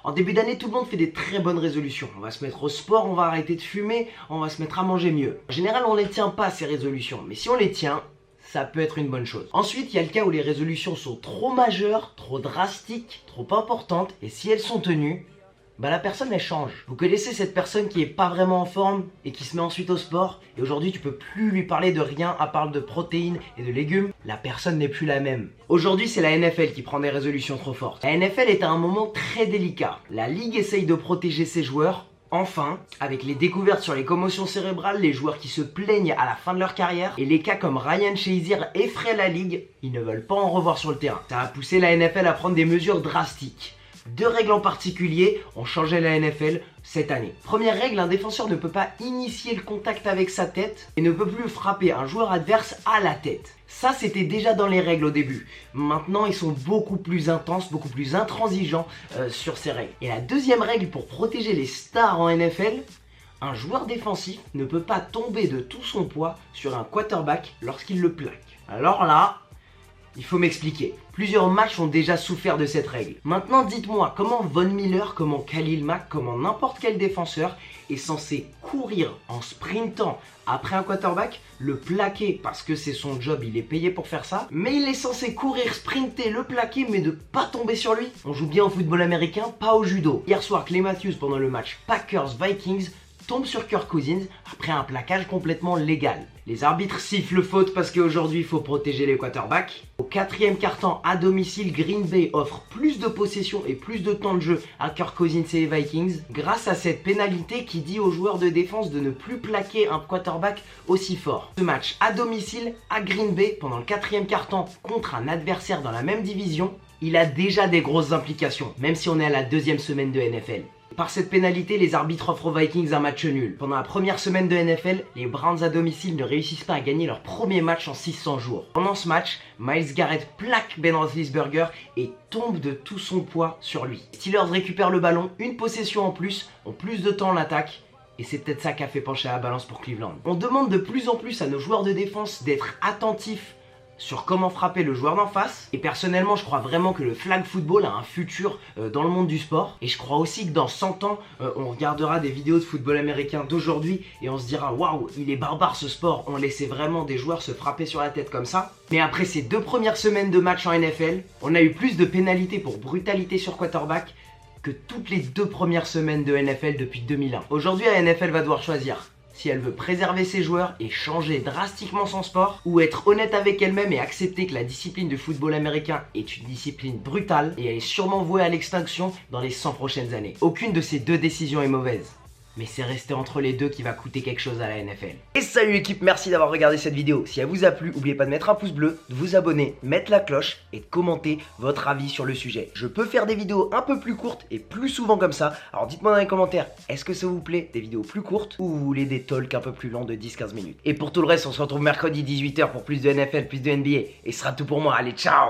En début d'année, tout le monde fait des très bonnes résolutions. On va se mettre au sport, on va arrêter de fumer, on va se mettre à manger mieux. En général, on ne les tient pas ces résolutions, mais si on les tient, ça peut être une bonne chose. Ensuite, il y a le cas où les résolutions sont trop majeures, trop drastiques, trop importantes, et si elles sont tenues, la personne elle change. Vous connaissez cette personne qui est pas vraiment en forme et qui se met ensuite au sport et aujourd'hui tu peux plus lui parler de rien à part de protéines et de légumes. La personne n'est plus la même. Aujourd'hui c'est la NFL qui prend des résolutions trop fortes. La NFL est à un moment très délicat. La ligue essaye de protéger ses joueurs. Enfin, avec les découvertes sur les commotions cérébrales, les joueurs qui se plaignent à la fin de leur carrière et les cas comme Ryan Shazier effraient la ligue, ils ne veulent pas en revoir sur le terrain. Ça a poussé la NFL à prendre des mesures drastiques. Deux règles en particulier ont changé la NFL cette année. Première règle, un défenseur ne peut pas initier le contact avec sa tête et ne peut plus frapper un joueur adverse à la tête. Ça, c'était déjà dans les règles au début. Maintenant, ils sont beaucoup plus intenses, beaucoup plus intransigeants sur ces règles. Et la deuxième règle pour protéger les stars en NFL, un joueur défensif ne peut pas tomber de tout son poids sur un quarterback lorsqu'il le plaque. Alors là, il faut m'expliquer. Plusieurs matchs ont déjà souffert de cette règle. Maintenant, dites-moi, comment Von Miller, comment Khalil Mack, comment n'importe quel défenseur est censé courir en sprintant après un quarterback, le plaquer parce que c'est son job, il est payé pour faire ça, mais il est censé courir, sprinter, le plaquer, mais ne pas tomber sur lui. On joue bien au football américain, pas au judo. Hier soir, Clay Matthews, pendant le match Packers-Vikings, tombe sur Kirk Cousins après un plaquage complètement légal. Les arbitres sifflent faute parce qu'aujourd'hui il faut protéger les quarterbacks. Au quatrième quart-temps à domicile, Green Bay offre plus de possession et plus de temps de jeu à Kirk Cousins et les Vikings grâce à cette pénalité qui dit aux joueurs de défense de ne plus plaquer un quarterback aussi fort. Ce match à domicile à Green Bay pendant le quatrième quart-temps contre un adversaire dans la même division, il a déjà des grosses implications, même si on est à la deuxième semaine de NFL. Par cette pénalité, les arbitres offrent aux Vikings un match nul. Pendant la première semaine de NFL, les Browns à domicile ne réussissent pas à gagner leur premier match en 600 jours. Pendant ce match, Myles Garrett plaque Ben Roethlisberger et tombe de tout son poids sur lui. Les Steelers récupèrent le ballon, une possession en plus, ont plus de temps en attaque. Et c'est peut-être ça qui a fait pencher la balance pour Cleveland. On demande de plus en plus à nos joueurs de défense d'être attentifs sur comment frapper le joueur d'en face. Et personnellement, je crois vraiment que le flag football a un futur dans le monde du sport. Et je crois aussi que dans 100 ans, on regardera des vidéos de football américain d'aujourd'hui et on se dira « Waouh, il est barbare ce sport, on laissait vraiment des joueurs se frapper sur la tête comme ça ». Mais après ces 2 premières semaines de match en NFL, on a eu plus de pénalités pour brutalité sur quarterback que toutes les 2 premières semaines de NFL depuis 2001. Aujourd'hui, la NFL va devoir choisir si elle veut préserver ses joueurs et changer drastiquement son sport, ou être honnête avec elle-même et accepter que la discipline du football américain est une discipline brutale et elle est sûrement vouée à l'extinction dans les 100 prochaines années. Aucune de ces 2 décisions est mauvaise. Mais c'est resté entre les deux qui va coûter quelque chose à la NFL. Et salut l'équipe, merci d'avoir regardé cette vidéo. Si elle vous a plu, n'oubliez pas de mettre un pouce bleu, de vous abonner, mettre la cloche et de commenter votre avis sur le sujet. Je peux faire des vidéos un peu plus courtes et plus souvent comme ça. Alors dites-moi dans les commentaires, est-ce que ça vous plaît des vidéos plus courtes ou vous voulez des talks un peu plus longs de 10-15 minutes. Et pour tout le reste, on se retrouve mercredi 18h pour plus de NFL, plus de NBA. Et ce sera tout pour moi. Allez, ciao!